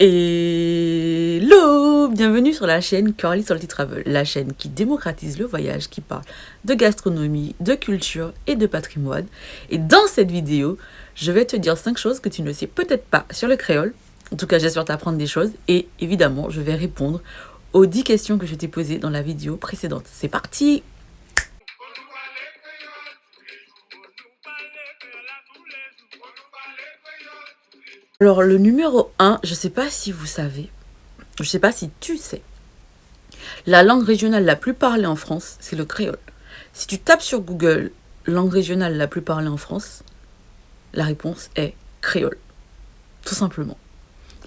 Hello! Bienvenue sur la chaîne Curly Salty Travel, la chaîne qui démocratise le voyage, qui parle de gastronomie, de culture et de patrimoine. Et dans cette vidéo, je vais te dire 5 choses que tu ne sais peut-être pas sur le créole. En tout cas, j'espère t'apprendre des choses. Et évidemment, je vais répondre aux 10 questions que je t'ai posées dans la vidéo précédente. C'est parti! Alors, le numéro 1, je ne sais pas si vous savez, je ne sais pas si tu sais, la langue régionale la plus parlée en France, c'est le créole. Si tu tapes sur Google « langue régionale la plus parlée en France », la réponse est créole, tout simplement.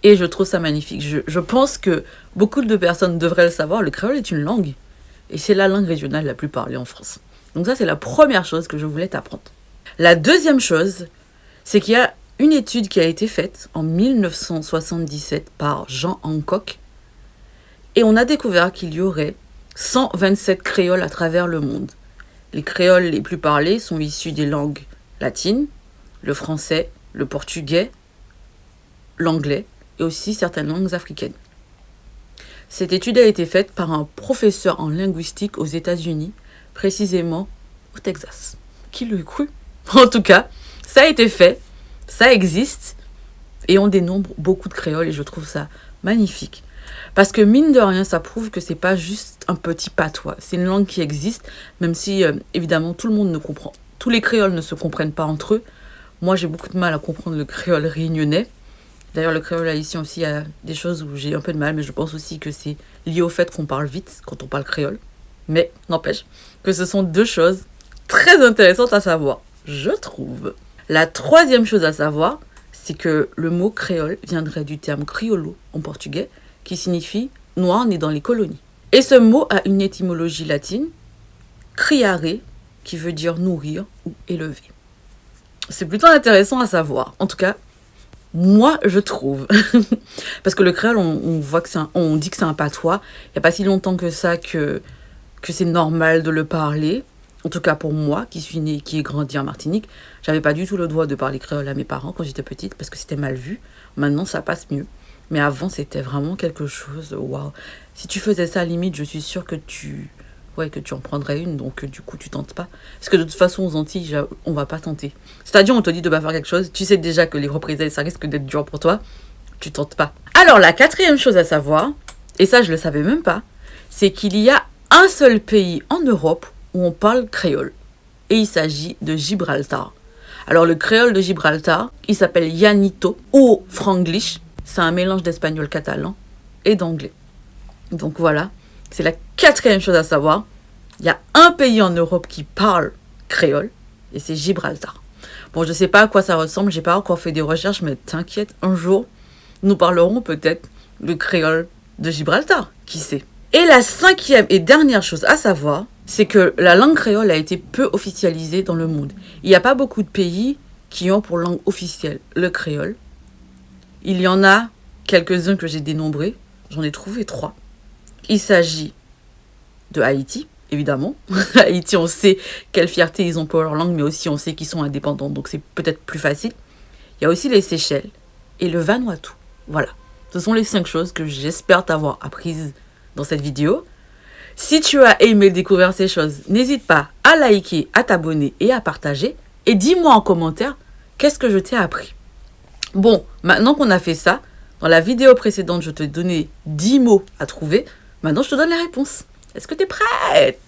Et je trouve ça magnifique. Je pense que beaucoup de personnes devraient le savoir, le créole est une langue. Et c'est la langue régionale la plus parlée en France. Donc ça, c'est la première chose que je voulais t'apprendre. La deuxième chose, c'est qu'il y a une étude qui a été faite en 1977 par Jean Hancock. Et on a découvert qu'il y aurait 127 créoles à travers le monde. Les créoles les plus parlées sont issus des langues latines, le français, le portugais, l'anglais et aussi certaines langues africaines. Cette étude a été faite par un professeur en linguistique aux États-Unis, précisément au Texas. Qui l'eût cru? En tout cas, ça a été fait, ça existe, et on dénombre beaucoup de créoles et je trouve ça magnifique. Parce que mine de rien, ça prouve que c'est pas juste un petit patois. C'est une langue qui existe, même si évidemment tout le monde ne comprend. Tous les créoles ne se comprennent pas entre eux. Moi, j'ai beaucoup de mal à comprendre le créole réunionnais. D'ailleurs, le créole haïtien aussi, il y a des choses où j'ai un peu de mal, mais je pense aussi que c'est lié au fait qu'on parle vite quand on parle créole. Mais n'empêche que ce sont deux choses très intéressantes à savoir, je trouve. La troisième chose à savoir, c'est que le mot créole viendrait du terme criollo en portugais, qui signifie « noir né dans les colonies ». Et ce mot a une étymologie latine, criare, qui veut dire nourrir ou élever. C'est plutôt intéressant à savoir. En tout cas, moi, je trouve. Parce que le créole, on voit que on dit que c'est un patois. Il n'y a pas si longtemps que ça que c'est normal de le parler. En tout cas pour moi, qui suis née, qui ai grandi en Martinique, j'avais pas du tout le droit de parler créole à mes parents quand j'étais petite parce que c'était mal vu. Maintenant, ça passe mieux. Mais avant, c'était vraiment quelque chose, waouh. Si tu faisais ça, à la limite, je suis sûre que tu en prendrais une, donc du coup, tu tentes pas. Parce que de toute façon, aux Antilles, on va pas tenter. C'est-à-dire, on te dit de pas faire quelque chose, tu sais déjà que les représailles, ça risque d'être dur pour toi, tu tentes pas. Alors, la quatrième chose à savoir, et ça, je le savais même pas, c'est qu'il y a un seul pays en Europe où on parle créole. Et il s'agit de Gibraltar. Alors, le créole de Gibraltar, il s'appelle Llanito ou Franglish. C'est un mélange d'espagnol catalan et d'anglais. Donc voilà, c'est la quatrième chose à savoir. Il y a un pays en Europe qui parle créole et c'est Gibraltar. Bon, je ne sais pas à quoi ça ressemble, j'ai pas encore fait des recherches, mais t'inquiète, un jour, nous parlerons peut-être le créole de Gibraltar, qui sait. Et la cinquième et dernière chose à savoir, c'est que la langue créole a été peu officialisée dans le monde. Il n'y a pas beaucoup de pays qui ont pour langue officielle le créole. Il y en a quelques-uns que j'ai dénombrés. J'en ai trouvé 3. Il s'agit de Haïti, évidemment. Haïti, on sait quelle fierté ils ont pour leur langue, mais aussi on sait qu'ils sont indépendants, donc c'est peut-être plus facile. Il y a aussi les Seychelles et le Vanuatu. Voilà. Ce sont les 5 choses que j'espère t'avoir apprises dans cette vidéo. Si tu as aimé découvrir ces choses, n'hésite pas à liker, à t'abonner et à partager. Et dis-moi en commentaire qu'est-ce que je t'ai appris. Bon, maintenant qu'on a fait ça, dans la vidéo précédente, je te donnais 10 mots à trouver. Maintenant, je te donne les réponses. Est-ce que tu es prête?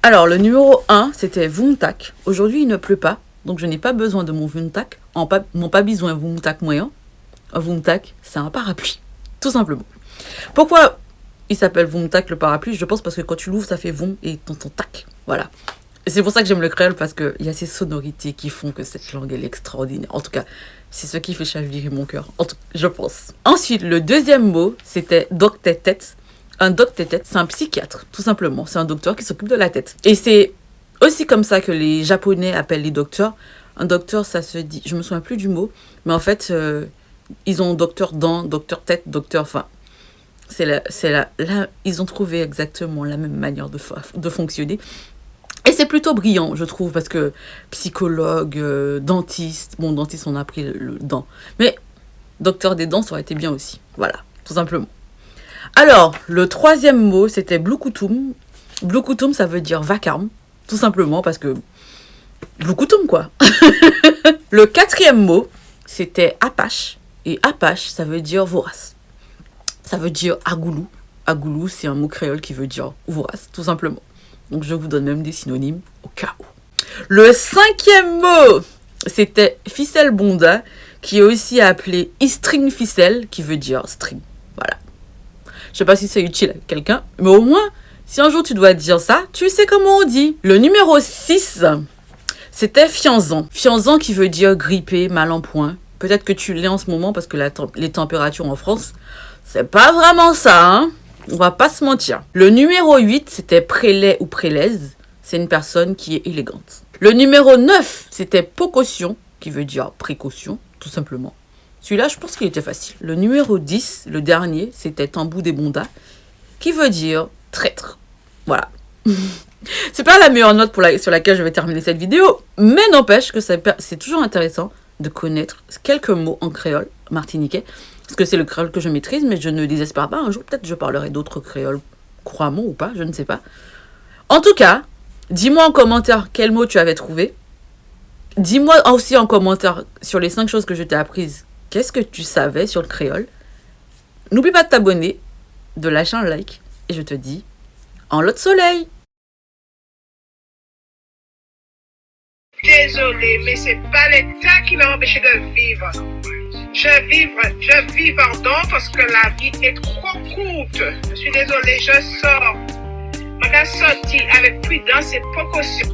Alors, le numéro 1, c'était Vumtak. Aujourd'hui, il ne pleut pas, donc je n'ai pas besoin de mon Vumtak. Mon pas besoin Vumtak moyen. Un Vumtak, c'est un parapluie, tout simplement. Pourquoi il s'appelle Vumtak, le parapluie? Je pense parce que quand tu l'ouvres, ça fait Vum et t'entends tac. Voilà. Et c'est pour ça que j'aime le créole, parce qu'il y a ces sonorités qui font que cette langue, elle est extraordinaire. En tout cas, c'est ce qui fait chavirer mon cœur, je pense. Ensuite, le deuxième mot, c'était doctetet. Un doctetet, c'est un psychiatre, tout simplement. C'est un docteur qui s'occupe de la tête. Et c'est aussi comme ça que les Japonais appellent les docteurs. Un docteur, ça se dit, je me souviens plus du mot, mais en fait, ils ont docteur dent, docteur tête, docteur, enfin, ils ont trouvé exactement la même manière de fonctionner. Et c'est plutôt brillant, je trouve, parce que psychologue, dentiste, bon, dentiste, on a pris le dent. Mais docteur des dents, ça aurait été bien aussi. Voilà, tout simplement. Alors, le troisième mot, c'était Blukutum. Blukutum, ça veut dire vacarme, tout simplement, parce que Blukutum, quoi. Le quatrième mot, c'était Apache. Et Apache, ça veut dire vorace. Ça veut dire agoulou. Agoulou, c'est un mot créole qui veut dire vorace, tout simplement. Donc, je vous donne même des synonymes au cas où. Le cinquième mot, c'était ficelle bonda, qui est aussi appelé string ficelle, qui veut dire string. Voilà. Je sais pas si c'est utile à quelqu'un, mais au moins, si un jour tu dois dire ça, tu sais comment on dit. Le numéro 6, c'était fianzan. Fianzan qui veut dire grippé, mal en point. Peut-être que tu l'es en ce moment parce que les températures en France, c'est pas vraiment ça, hein. On va pas se mentir. Le numéro 8, c'était prélais ou prélaise. C'est une personne qui est élégante. Le numéro 9, c'était précaution, qui veut dire précaution, tout simplement. Celui-là, je pense qu'il était facile. Le numéro 10, le dernier, c'était tambou des bondas, qui veut dire traître. Voilà. C'est pas la meilleure note sur laquelle je vais terminer cette vidéo, mais n'empêche que c'est toujours intéressant de connaître quelques mots en créole martiniquais, parce que c'est le créole que je maîtrise, mais je ne désespère pas. Un jour, peut-être, je parlerai d'autres créoles couramment ou pas, je ne sais pas. En tout cas, dis-moi en commentaire quel mot tu avais trouvé. Dis-moi aussi en commentaire sur les 5 choses que je t'ai apprises, qu'est-ce que tu savais sur le créole. N'oublie pas de t'abonner, de lâcher un like, et je te dis en lot de soleil. Désolée, mais c'est pas l'État qui m'a empêché de vivre. Je vis, pardon, parce que la vie est trop courte. Je suis désolée, je sors. Je vais sortir avec prudence et précaution.